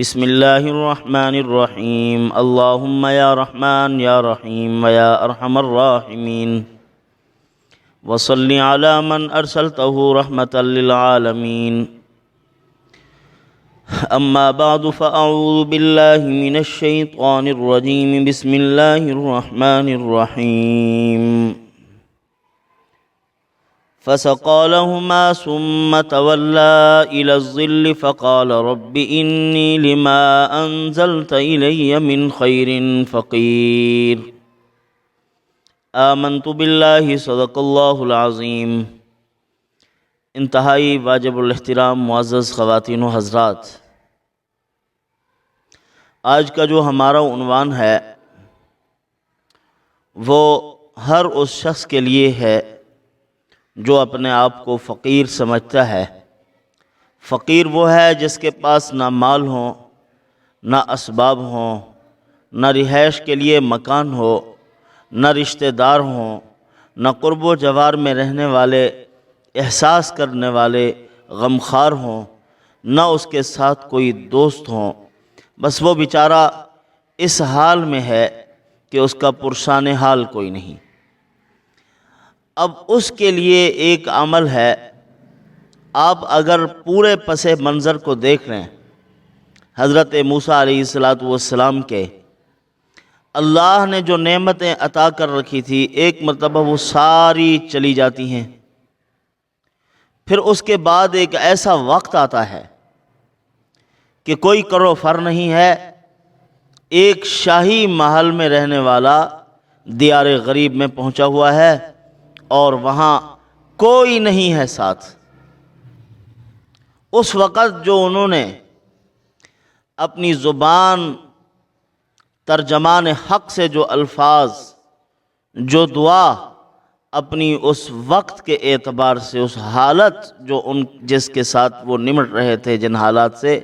بسم اللہ الرحمن الرحیم اللہم یا رحمن یا رحیم ویا ارحم الراحمین وصلی علی من ارسلتہ رحمتا للعالمین اما بعد فاعوذ باللہ من الشیطان الرجیم بسم اللہ الرحمن الرحیم فسقى لهما ثم تولى إلى الظل فقال رب إني لما أنزلت إلي من خير فقير آمنت بالله صدق اللہ العظیم۔ انتہائی واجب الاحترام معزز خواتین و حضرات، آج کا جو ہمارا عنوان ہے وہ ہر اس شخص کے لیے ہے جو اپنے آپ کو فقیر سمجھتا ہے۔ فقیر وہ ہے جس کے پاس نہ مال ہوں، نہ اسباب ہوں، نہ رہائش کے لیے مکان ہو، نہ رشتہ دار ہوں، نہ قرب و جوار میں رہنے والے احساس کرنے والے غمخوار ہوں، نہ اس کے ساتھ کوئی دوست ہوں۔ بس وہ بیچارہ اس حال میں ہے کہ اس کا پرسان حال کوئی نہیں۔ اب اس کے لیے ایک عمل ہے، آپ اگر پورے پس منظر کو دیکھ رہے ہیں، حضرت موسیٰ علیہ السلام کے اللہ نے جو نعمتیں عطا کر رکھی تھی، ایک مرتبہ وہ ساری چلی جاتی ہیں۔ پھر اس کے بعد ایک ایسا وقت آتا ہے کہ کوئی کرو فر نہیں ہے، ایک شاہی محل میں رہنے والا دیار غریب میں پہنچا ہوا ہے اور وہاں کوئی نہیں ہے ساتھ۔ اس وقت جو انہوں نے اپنی زبان ترجمان حق سے جو الفاظ، جو دعا اپنی اس وقت کے اعتبار سے، اس حالت جو جس کے ساتھ وہ نمٹ رہے تھے، جن حالات سے،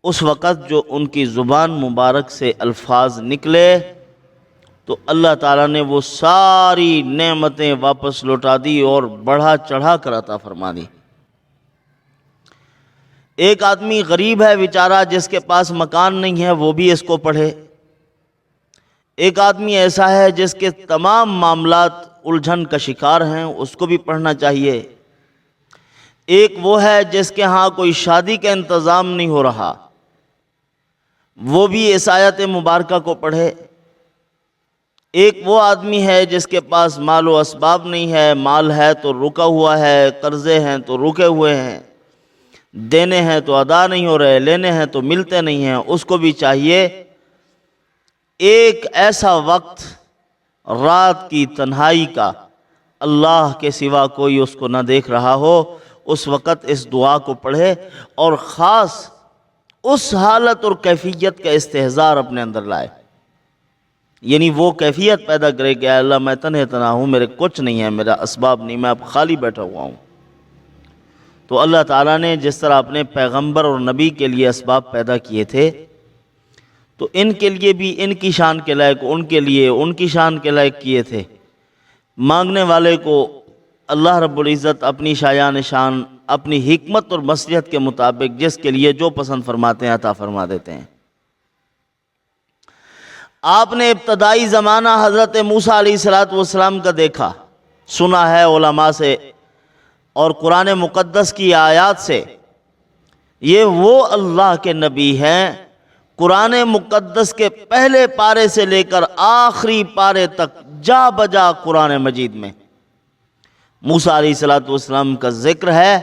اس وقت جو ان کی زبان مبارک سے الفاظ نکلے تو اللہ تعالیٰ نے وہ ساری نعمتیں واپس لوٹا دی اور بڑھا چڑھا کر عطا فرما دی۔ ایک آدمی غریب ہے بیچارہ، جس کے پاس مکان نہیں ہے، وہ بھی اس کو پڑھے۔ ایک آدمی ایسا ہے جس کے تمام معاملات الجھن کا شکار ہیں، اس کو بھی پڑھنا چاہیے۔ ایک وہ ہے جس کے ہاں کوئی شادی کا انتظام نہیں ہو رہا، وہ بھی اس آیت مبارکہ کو پڑھے۔ ایک وہ آدمی ہے جس کے پاس مال و اسباب نہیں ہے، مال ہے تو رکا ہوا ہے، قرضے ہیں تو رکے ہوئے ہیں، دینے ہیں تو ادا نہیں ہو رہے، لینے ہیں تو ملتے نہیں ہیں، اس کو بھی چاہیے ایک ایسا وقت رات کی تنہائی کا، اللہ کے سوا کوئی اس کو نہ دیکھ رہا ہو، اس وقت اس دعا کو پڑھے اور خاص اس حالت اور کیفیت کا استحضار اپنے اندر لائے، یعنی وہ کیفیت پیدا کرے کہ اے اللہ میں تنہا تنہا ہوں، میرے کچھ نہیں ہے، میرا اسباب نہیں، میں اب خالی بیٹھا ہوا ہوں۔ تو اللہ تعالیٰ نے جس طرح اپنے پیغمبر اور نبی کے لیے اسباب پیدا کیے تھے، تو ان کے لیے بھی ان کی شان کے لائق، ان کے لیے ان کی شان کے لائق کیے تھے۔ مانگنے والے کو اللہ رب العزت اپنی شایان شان، اپنی حکمت اور مصلحت کے مطابق جس کے لیے جو پسند فرماتے ہیں عطا فرما دیتے ہیں۔ آپ نے ابتدائی زمانہ حضرت موسیٰ علیہ السلام کا دیکھا، سنا ہے علماء سے اور قرآن مقدس کی آیات سے۔ یہ وہ اللہ کے نبی ہیں، قرآن مقدس کے پہلے پارے سے لے کر آخری پارے تک جا بجا قرآن مجید میں موسیٰ علیہ السلام کا ذکر ہے۔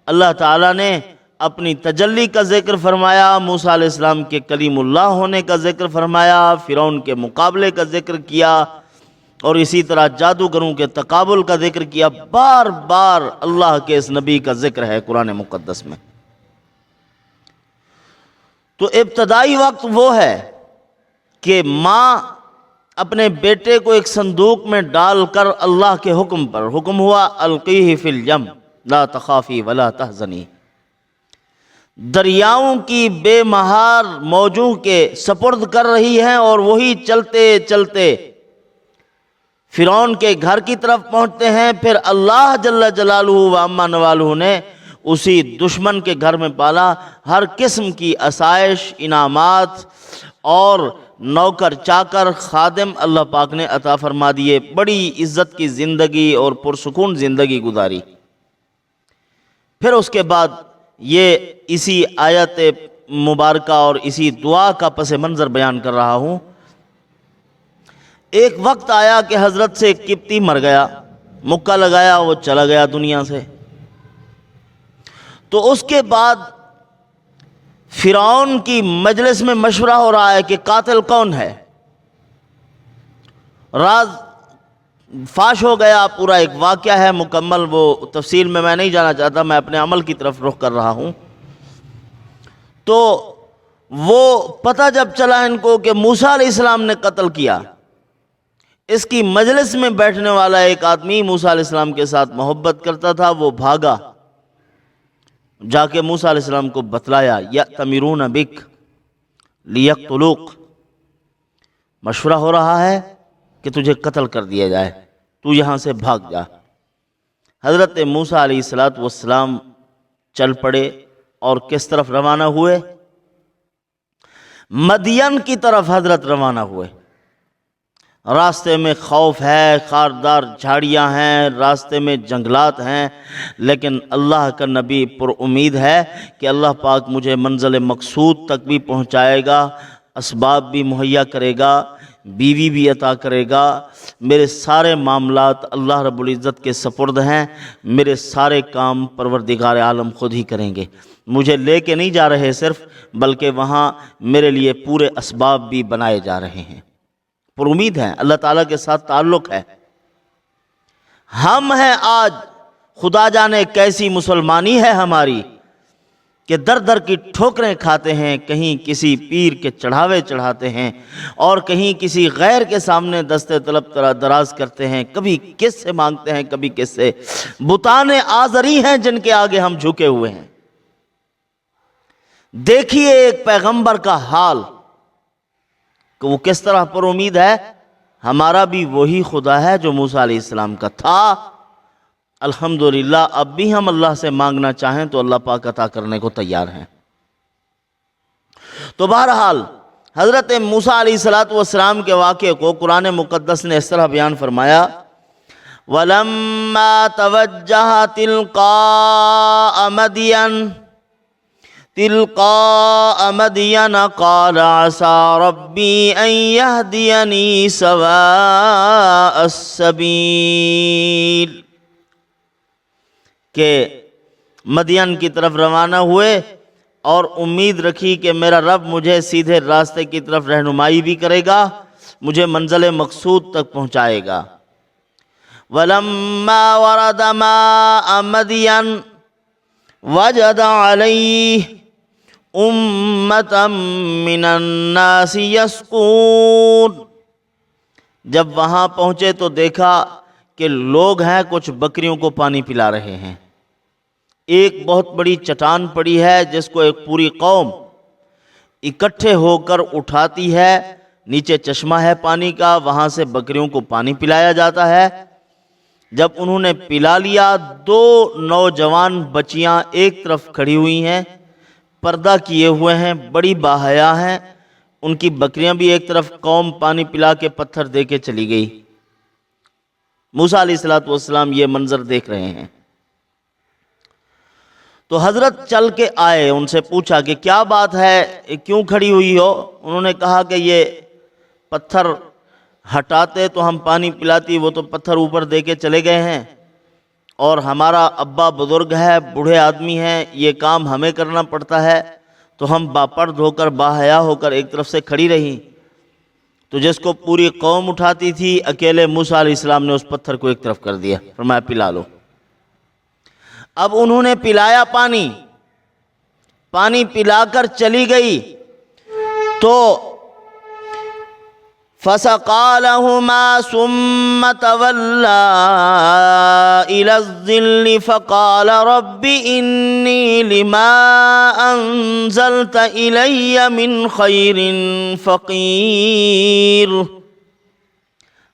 اللہ تعالیٰ نے اپنی تجلی کا ذکر فرمایا، موسیٰ علیہ السلام کے کلیم اللہ ہونے کا ذکر فرمایا، فرعون کے مقابلے کا ذکر کیا، اور اسی طرح جادوگروں کے تقابل کا ذکر کیا۔ بار بار اللہ کے اس نبی کا ذکر ہے قرآن مقدس میں۔ تو ابتدائی وقت وہ ہے کہ ماں اپنے بیٹے کو ایک صندوق میں ڈال کر اللہ کے حکم پر، حکم ہوا القیہ فی الیم لا تخافی ولا تحزنی، دریاؤں کی بے مہار موجوں کے سپرد کر رہی ہیں، اور وہی چلتے چلتے فرعون کے گھر کی طرف پہنچتے ہیں۔ پھر اللہ جل جلالہ و عما نوالہ نے اسی دشمن کے گھر میں پالا، ہر قسم کی آسائش، انعامات اور نوکر چاکر خادم اللہ پاک نے عطا فرما دیے، بڑی عزت کی زندگی اور پرسکون زندگی گزاری۔ پھر اس کے بعد یہ اسی آیت مبارکہ اور اسی دعا کا پس منظر بیان کر رہا ہوں۔ ایک وقت آیا کہ حضرت سے ایک قبطی مر گیا، مکہ لگایا، وہ چلا گیا دنیا سے۔ تو اس کے بعد فرعون کی مجلس میں مشورہ ہو رہا ہے کہ قاتل کون ہے۔ راز فاش ہو گیا، پورا ایک واقعہ ہے مکمل، وہ تفصیل میں نہیں جانا چاہتا، میں اپنے عمل کی طرف رخ کر رہا ہوں۔ تو وہ پتہ جب چلا ان کو کہ موسیٰ علیہ السلام نے قتل کیا، اس کی مجلس میں بیٹھنے والا ایک آدمی موسیٰ علیہ السلام کے ساتھ محبت کرتا تھا، وہ بھاگا، جا کے موسیٰ علیہ السلام کو بتلایا، یأتمرون بک لیقتلوک، مشورہ ہو رہا ہے کہ تجھے قتل کر دیا جائے، تو یہاں سے بھاگ جا۔ حضرت موسیٰ علیہ السلام چل پڑے اور کس طرف روانہ ہوئے؟ مدین کی طرف حضرت روانہ ہوئے۔ راستے میں خوف ہے، خاردار جھاڑیاں ہیں، راستے میں جنگلات ہیں، لیکن اللہ کا نبی پر امید ہے کہ اللہ پاک مجھے منزل مقصود تک بھی پہنچائے گا، اسباب بھی مہیا کرے گا، بیوی بھی عطا کرے گا، میرے سارے معاملات اللہ رب العزت کے سپرد ہیں، میرے سارے کام پروردگار عالم خود ہی کریں گے۔ مجھے لے کے نہیں جا رہے صرف، بلکہ وہاں میرے لیے پورے اسباب بھی بنائے جا رہے ہیں۔ پر امید ہے، اللہ تعالیٰ کے ساتھ تعلق ہے۔ ہم ہیں آج، خدا جانے کیسی مسلمانی ہے ہماری کہ در در کی ٹھوکریں کھاتے ہیں، کہیں کسی پیر کے چڑھاوے چڑھاتے ہیں اور کہیں کسی غیر کے سامنے دستے طلب دراز کرتے ہیں، کبھی کس سے مانگتے ہیں، کبھی کس سے۔ بتان آزری ہیں جن کے آگے ہم جھکے ہوئے ہیں۔ دیکھیے ایک پیغمبر کا حال کہ وہ کس طرح پر امید ہے۔ ہمارا بھی وہی خدا ہے جو موسیٰ علیہ السلام کا تھا۔ الحمدللہ اب بھی ہم اللہ سے مانگنا چاہیں تو اللہ پاک عطا کرنے کو تیار ہیں۔ تو بہرحال حضرت موسیٰ علیہ السلام کے واقعے کو قرآن مقدس نے اس طرح بیان فرمایا، وَلَمَّا تَوَجَّهَ تِلْقَاءَ مَدْيَنَ قَالَ عَسَىٰ رَبِّي أَن يَهْدِيَنِي سَوَاءَ السَّبِيلِ، کہ مدین کی طرف روانہ ہوئے اور امید رکھی کہ میرا رب مجھے سیدھے راستے کی طرف رہنمائی بھی کرے گا، مجھے منزل مقصود تک پہنچائے گا۔ وَلَمَّا وَرَدَ مَاءَ مَدْيَنَ وَجَدَ عَلَيْهِ أُمَّةً مِّنَ النَّاسِ يَسْقُونَ، جب وہاں پہنچے تو دیکھا کہ لوگ ہیں کچھ بکریوں کو پانی پلا رہے ہیں۔ ایک بہت بڑی چٹان پڑی ہے جس کو ایک پوری قوم اکٹھے ہو کر اٹھاتی ہے، نیچے چشمہ ہے پانی کا، وہاں سے بکریوں کو پانی پلایا جاتا ہے۔ جب انہوں نے پلا لیا، دو نوجوان بچیاں ایک طرف کھڑی ہوئی ہیں، پردہ کیے ہوئے ہیں، بڑی باحیا ہیں، ان کی بکریاں بھی ایک طرف، قوم پانی پلا کے پتھر دے کے چلی گئی۔ موسیٰ علیہ السلام یہ منظر دیکھ رہے ہیں۔ تو حضرت چل کے آئے، ان سے پوچھا کہ کیا بات ہے، کیوں کھڑی ہوئی ہو؟ انہوں نے کہا کہ یہ پتھر ہٹاتے تو ہم پانی پلاتی، وہ تو پتھر اوپر دے کے چلے گئے ہیں، اور ہمارا ابا بزرگ ہے، بوڑھے آدمی ہیں، یہ کام ہمیں کرنا پڑتا ہے، تو ہم باپرد ہو کر باحیا ہو کر ایک طرف سے کھڑی رہی۔ تو جس کو پوری قوم اٹھاتی تھی، اکیلے موسیٰ علیہ السلام نے اس پتھر کو ایک طرف کر دیا، فرمایا پلا لو۔ اب انہوں نے پلایا پانی پلا کر چلی گئی، تو فَسَقَىٰ لَهُمَا ثُمَّ تَوَلَّىٰ إِلَى الظِّلِّ فَقَالَ رَبِّ إِنِّي لِمَا أَنزَلْتَ إِلَيَّ مِنْ خَيْرٍ فَقِيرٌ۔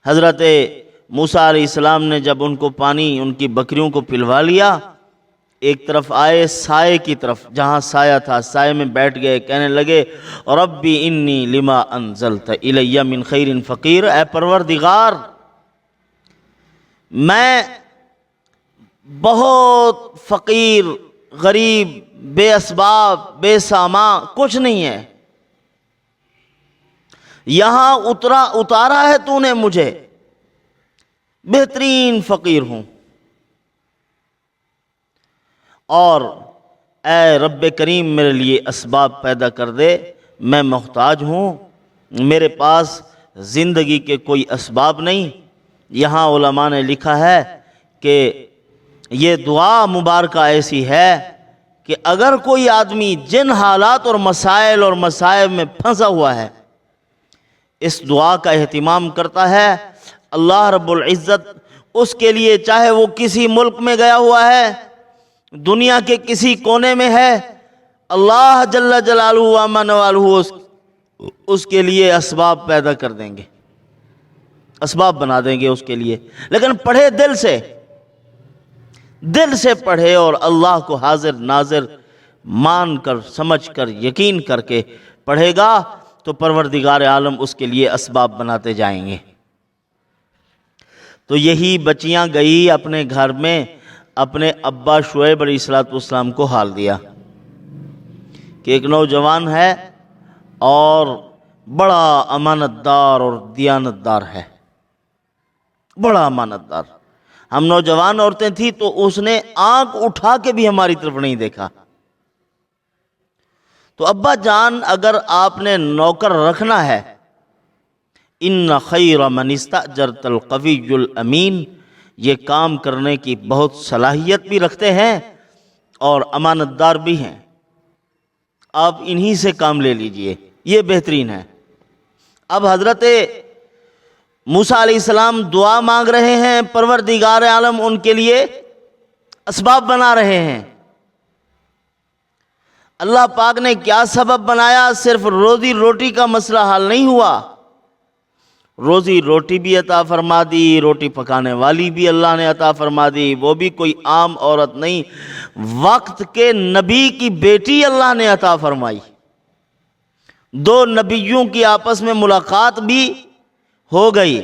حضرت موسیٰ علیہ السلام نے جب ان کو پانی، ان کی بکریوں کو پلوا لیا، ایک طرف آئے سائے کی طرف، جہاں سایہ تھا سائے میں بیٹھ گئے، کہنے لگے ربی انی لما انزلت الی من خیر فقیر، اے پروردگار میں بہت فقیر، غریب، بے اسباب، بے سامان، کچھ نہیں ہے، یہاں اتارا ہے تو نے مجھے، بہترین فقیر ہوں، اور اے رب کریم میرے لیے اسباب پیدا کر دے، میں محتاج ہوں، میرے پاس زندگی کے کوئی اسباب نہیں۔ یہاں علماء نے لکھا ہے کہ یہ دعا مبارکہ ایسی ہے کہ اگر کوئی آدمی جن حالات اور مسائل اور مصائب میں پھنسا ہوا ہے، اس دعا کا اہتمام کرتا ہے، اللہ رب العزت اس کے لیے، چاہے وہ کسی ملک میں گیا ہوا ہے، دنیا کے کسی کونے میں ہے، اللہ جل جلالہ و من والہ اس کے لیے اسباب پیدا کر دیں گے، اسباب بنا دیں گے اس کے لیے، لیکن پڑھے دل سے پڑھے اور اللہ کو حاضر ناظر مان کر، سمجھ کر، یقین کر کے پڑھے گا تو پروردگار عالم اس کے لیے اسباب بناتے جائیں گے۔ تو یہی بچیاں گئی اپنے گھر میں، اپنے ابا شعیب علیہ السلام کو حال دیا کہ ایک نوجوان ہے اور بڑا امانت دار اور دیانت دار ہے، بڑا امانت دار۔ ہم نوجوان عورتیں تھیں تو اس نے آنکھ اٹھا کے بھی ہماری طرف نہیں دیکھا۔ تو ابا جان اگر آپ نے نوکر رکھنا ہے، ان خیر من استاجرت القوی الامین، یہ کام کرنے کی بہت صلاحیت بھی رکھتے ہیں اور امانت دار بھی ہیں، آپ انہی سے کام لے لیجئے، یہ بہترین ہے۔ اب حضرت موسیٰ علیہ السلام دعا مانگ رہے ہیں، پروردگار عالم ان کے لیے اسباب بنا رہے ہیں۔ اللہ پاک نے کیا سبب بنایا؟ صرف روزی روٹی کا مسئلہ حل نہیں ہوا، روزی روٹی بھی عطا فرما دی، روٹی پکانے والی بھی اللہ نے عطا فرما دی، وہ بھی کوئی عام عورت نہیں، وقت کے نبی کی بیٹی اللہ نے عطا فرمائی، دو نبیوں کی آپس میں ملاقات بھی ہو گئی،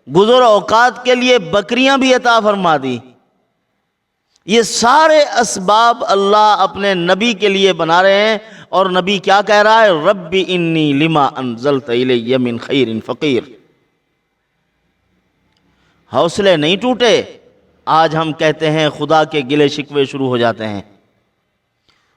گزر اوقات کے لیے بکریاں بھی عطا فرما دی۔ یہ سارے اسباب اللہ اپنے نبی کے لیے بنا رہے ہیں، اور نبی کیا کہہ رہا ہے؟ رب انی لما انزلت الی من خیر فقیر۔ حوصلے نہیں ٹوٹے۔ آج ہم کہتے ہیں خدا کے گلے شکوے شروع ہو جاتے ہیں،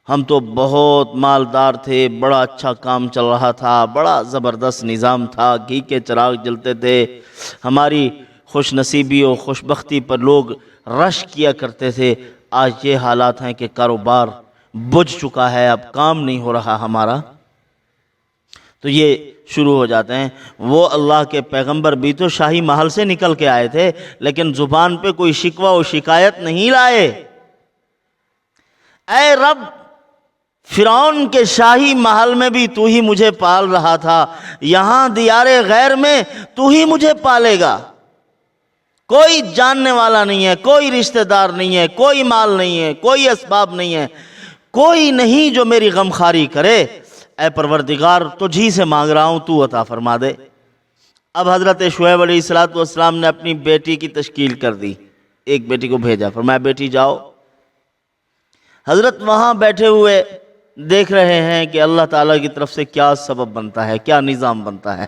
ہم تو بہت مالدار تھے، بڑا اچھا کام چل رہا تھا، بڑا زبردست نظام تھا، گھی کے چراغ جلتے تھے، ہماری خوش نصیبی اور خوش بختی پر لوگ رش کیا کرتے تھے۔ آج یہ حالات ہیں کہ کاروبار بجھ چکا ہے، اب کام نہیں ہو رہا ہمارا، تو یہ شروع ہو جاتے ہیں۔ وہ اللہ کے پیغمبر بھی تو شاہی محل سے نکل کے آئے تھے، لیکن زبان پہ کوئی شکوہ و شکایت نہیں لائے۔ اے رب، فرعون کے شاہی محل میں بھی تو ہی مجھے پال رہا تھا، یہاں دیار غیر میں تو ہی مجھے پالے گا، کوئی جاننے والا نہیں ہے، کوئی رشتہ دار نہیں ہے، کوئی مال نہیں ہے، کوئی اسباب نہیں ہے، کوئی نہیں جو میری غمخواری کرے۔ اے پروردگار تجھی سے مانگ رہا ہوں، تو عطا فرما دے۔ اب حضرت شعیب علیہ السلام نے اپنی بیٹی کی تشکیل کر دی، ایک بیٹی کو بھیجا، فرمایا بیٹی جاؤ۔ حضرت وہاں بیٹھے ہوئے دیکھ رہے ہیں کہ اللہ تعالیٰ کی طرف سے کیا سبب بنتا ہے، کیا نظام بنتا ہے۔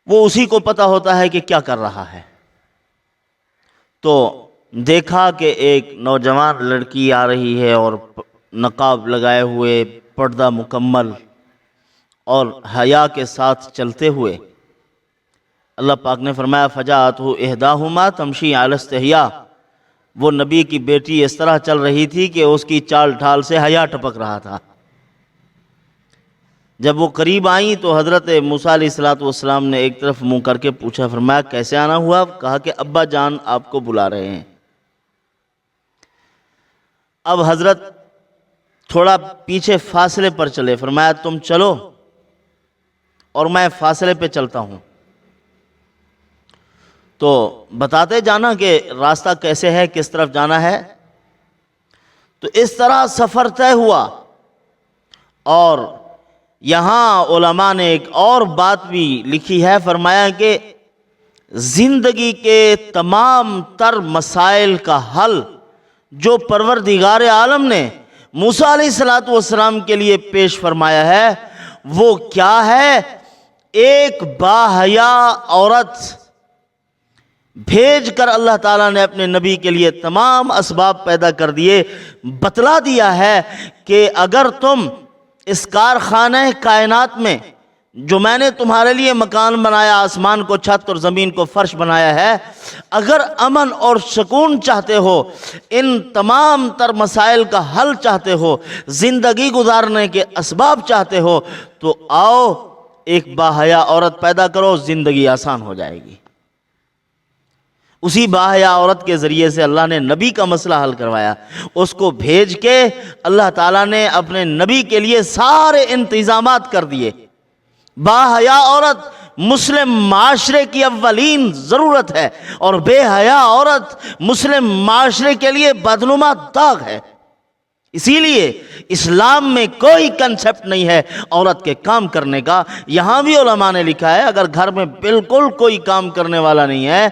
وہ اسی کو پتہ ہوتا ہے کہ کیا کر رہا ہے۔ تو دیکھا کہ ایک نوجوان لڑکی آ رہی ہے اور نقاب لگائے ہوئے، پردہ مکمل اور حیا کے ساتھ چلتے ہوئے، اللہ پاک نے فرمایا فجاءتہ احداہما تمشی علی استحیاء، وہ نبی کی بیٹی اس طرح چل رہی تھی کہ اس کی چال ڈھال سے حیا ٹپک رہا تھا۔ جب وہ قریب آئیں تو حضرت موسیٰ علیہ السلام نے ایک طرف منہ کر کے پوچھا، فرمایا کیسے آنا ہوا؟ کہا کہ ابا جان آپ کو بلا رہے ہیں۔ اب حضرت تھوڑا پیچھے فاصلے پر چلے، فرمایا تم چلو اور میں فاصلے پہ چلتا ہوں۔ تو بتاتے جانا کہ راستہ کیسے ہے، کس طرف جانا ہے۔ تو اس طرح سفر طے ہوا۔ اور یہاں علماء نے ایک اور بات بھی لکھی ہے، فرمایا کہ زندگی کے تمام تر مسائل کا حل جو پروردگار عالم نے موسیٰ علیہ السلام کے لیے پیش فرمایا ہے وہ کیا ہے؟ ایک باحیا عورت بھیج کر اللہ تعالیٰ نے اپنے نبی کے لیے تمام اسباب پیدا کر دیے، بتلا دیا ہے کہ اگر تم اس کارخانہ کائنات میں جو میں نے تمہارے لیے مکان بنایا، آسمان کو چھت اور زمین کو فرش بنایا ہے، اگر امن اور سکون چاہتے ہو، ان تمام تر مسائل کا حل چاہتے ہو، زندگی گزارنے کے اسباب چاہتے ہو، تو آؤ ایک باحیا عورت پیدا کرو، زندگی آسان ہو جائے گی۔ اسی باحیا عورت کے ذریعے سے اللہ نے نبی کا مسئلہ حل کروایا۔ اس کو بھیج کے اللہ تعالیٰ نے اپنے نبی کے لیے سارے انتظامات کر دیے۔ باحیا عورت مسلم معاشرے کی اولین ضرورت ہے، اور بے حیا عورت مسلم معاشرے کے لیے بدنما داغ ہے۔ اسی لیے اسلام میں کوئی کنسپٹ نہیں ہے عورت کے کام کرنے کا۔ یہاں بھی علماء نے لکھا ہے اگر گھر میں بالکل کوئی کام کرنے والا نہیں ہے،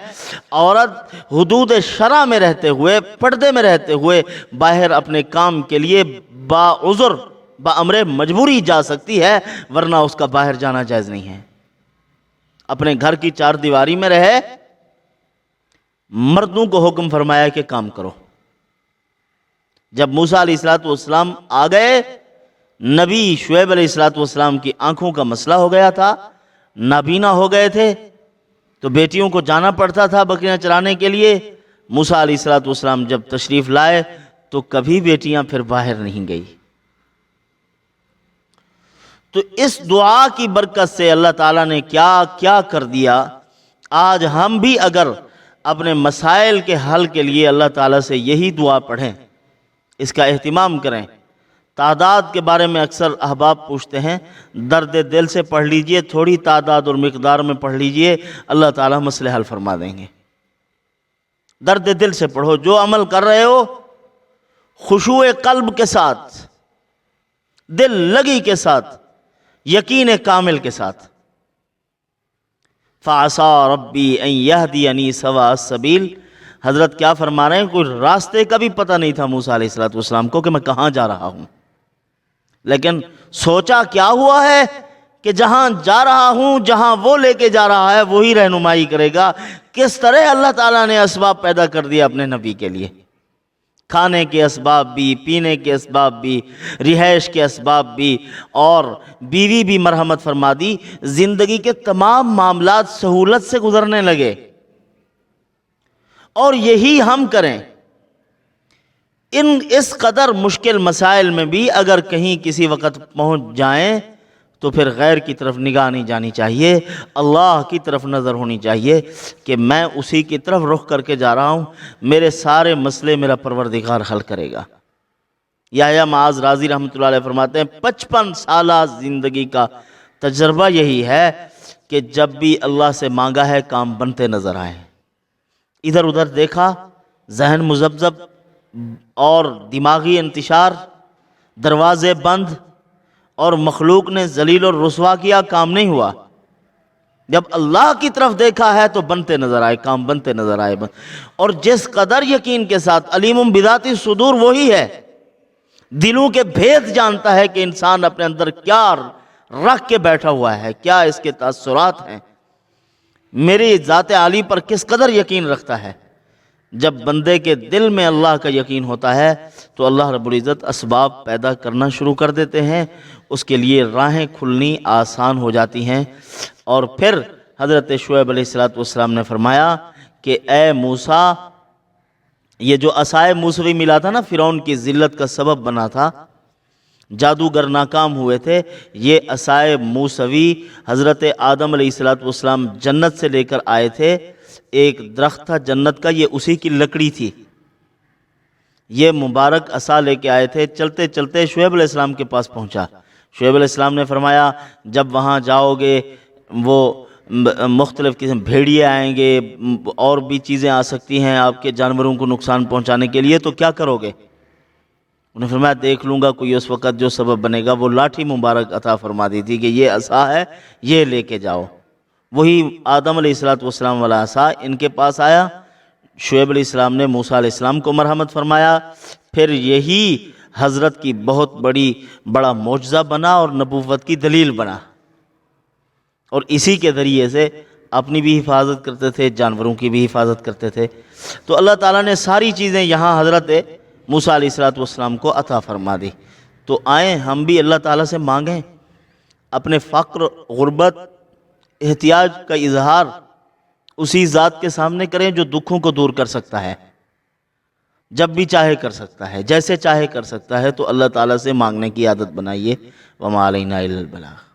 عورت حدود شرع میں رہتے ہوئے، پردے میں رہتے ہوئے باہر اپنے کام کے لیے باعذر بامر مجبوری جا سکتی ہے، ورنہ اس کا باہر جانا جائز نہیں ہے۔ اپنے گھر کی چار دیواری میں رہے، مردوں کو حکم فرمایا کہ کام کرو۔ جب موسیٰ علیہ السلام آ گئے، نبی شعیب علیہ السلام کی آنکھوں کا مسئلہ ہو گیا تھا، نابینا ہو گئے تھے، تو بیٹیوں کو جانا پڑتا تھا بکریاں چرانے کے لیے۔ موسیٰ علیہ السلام جب تشریف لائے تو کبھی بیٹیاں پھر باہر نہیں گئی۔ تو اس دعا کی برکت سے اللہ تعالیٰ نے کیا کیا کر دیا۔ آج ہم بھی اگر اپنے مسائل کے حل کے لیے اللہ تعالیٰ سے یہی دعا پڑھیں، اس کا اہتمام کریں۔ تعداد کے بارے میں اکثر احباب پوچھتے ہیں، درد دل سے پڑھ لیجئے، تھوڑی تعداد اور مقدار میں پڑھ لیجئے، اللہ تعالیٰ مسئلے حل فرما دیں گے۔ درد دل سے پڑھو، جو عمل کر رہے ہو خشوع قلب کے ساتھ، دل لگی کے ساتھ، یقین کامل کے ساتھ۔ فَعَسَىٰ رَبِّي أَن يَهْدِيَنِي سَوَاءَ السَّبِيلِ، حضرت کیا فرما رہے ہیں؟ کوئی راستے کا بھی پتہ نہیں تھا موسیٰ علیہ السلام کو کہ میں کہاں جا رہا ہوں، لیکن سوچا کیا ہوا ہے کہ جہاں جا رہا ہوں، جہاں وہ لے کے جا رہا ہے وہی رہنمائی کرے گا۔ کس طرح اللہ تعالیٰ نے اسباب پیدا کر دیا اپنے نبی کے لیے، کھانے کے اسباب بھی، پینے کے اسباب بھی، رہائش کے اسباب بھی، اور بیوی بھی مرحمت فرما دی۔ زندگی کے تمام معاملات سہولت سے گزرنے لگے۔ اور یہی ہم کریں، اس قدر مشکل مسائل میں بھی اگر کہیں کسی وقت پہنچ جائیں تو پھر غیر کی طرف نگاہ نہیں جانی چاہیے، اللہ کی طرف نظر ہونی چاہیے کہ میں اسی کی طرف رخ کر کے جا رہا ہوں، میرے سارے مسئلے میرا پروردگار حل کرے گا۔ یحییٰ معاذ رازی رحمۃ اللہ علیہ فرماتے ہیں 55 سالہ زندگی کا تجربہ یہی ہے کہ جب بھی اللہ سے مانگا ہے کام بنتے نظر آئے، ادھر ادھر دیکھا، ذہن مذبذب اور دماغی انتشار، دروازے بند اور مخلوق نے ذلیل اور رسوا کیا، کام نہیں ہوا۔ جب اللہ کی طرف دیکھا ہے تو بنتے نظر آئے، کام بنتے نظر آئے۔ اور جس قدر یقین کے ساتھ، علیم بذات الصدور وہی ہے، دلوں کے بھید جانتا ہے کہ انسان اپنے اندر کیا رکھ کے بیٹھا ہوا ہے، کیا اس کے تاثرات ہیں، میری ذات عالی پر کس قدر یقین رکھتا ہے۔ جب بندے کے دل میں اللہ کا یقین ہوتا ہے تو اللہ رب العزت اسباب پیدا کرنا شروع کر دیتے ہیں، اس کے لیے راہیں کھلنی آسان ہو جاتی ہیں۔ اور پھر حضرت شعیب علیہ السلام نے فرمایا کہ اے موسیٰ، یہ جو عصائے موسوی ملا تھا نا، فرعون کی ذلت کا سبب بنا تھا، جادوگر ناکام ہوئے تھے، یہ عصائے موسوی حضرت آدم علیہ السلام جنت سے لے کر آئے تھے۔ ایک درخت تھا جنت کا، یہ اسی کی لکڑی تھی، یہ مبارک عصا لے کے آئے تھے۔ چلتے چلتے شعیب علیہ السلام کے پاس پہنچا، شعیب علیہ السلام نے فرمایا جب وہاں جاؤ گے وہ مختلف قسم بھیڑیے آئیں گے، اور بھی چیزیں آ سکتی ہیں آپ کے جانوروں کو نقصان پہنچانے کے لیے، تو کیا کرو گے؟ انہوں نے فرمایا دیکھ لوں گا، کوئی اس وقت جو سبب بنے گا۔ وہ لاٹھی مبارک عطا فرما دی تھی کہ یہ عصا ہے، یہ لے کے جاؤ۔ وہی آدم علیہ السلام والا عصا ان کے پاس آیا، شعیب علیہ السلام نے موسیٰ علیہ السلام کو مرحمت فرمایا، پھر یہی حضرت کی بہت بڑا معجزہ بنا اور نبوت کی دلیل بنا، اور اسی کے ذریعے سے اپنی بھی حفاظت کرتے تھے، جانوروں کی بھی حفاظت کرتے تھے۔ تو اللہ تعالیٰ نے ساری چیزیں یہاں حضرت موسیٰ علیہ السلام کو عطا فرما دی۔ تو آئیں ہم بھی اللہ تعالیٰ سے مانگیں، اپنے فقر، غربت، احتیاج کا اظہار اسی ذات کے سامنے کریں جو دکھوں کو دور کر سکتا ہے، جب بھی چاہے کر سکتا ہے، جیسے چاہے کر سکتا ہے۔ تو اللہ تعالیٰ سے مانگنے کی عادت بنائیے۔ وما علینا الا البلاغ۔